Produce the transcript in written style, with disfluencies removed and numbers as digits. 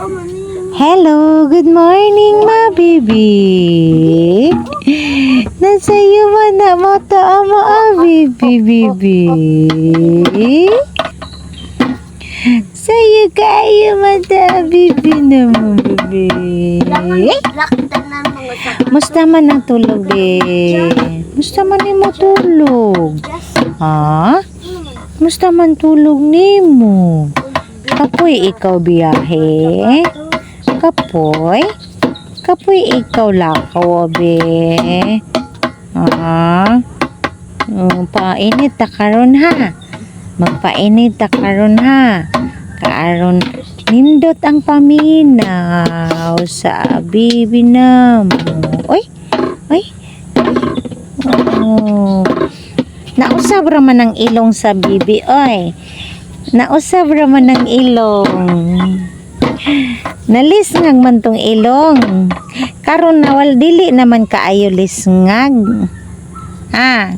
Hello, good morning, ma baby. Nasa'yo man na mata mo, baby. Sa'yo kayo mata, baby naman, baby. Musta man ang tulog, Musta man ni mo tulog? Ha? Musta man tulog ni mo? Kapoy ikaw biyahe? Kapoy? Kapoy ikaw lakaw, Ha? Painit ta karon ha. Magpainit ta karon ha. Karon nindot ang paminaw sa bibi na mo. Oy. Oh. Nausab raman ang ilong sa bibi, oy. Nausab raman ang ilong. Nalisngag man tong ilong. Karon nawal dili naman kaayo lisngag. Ah.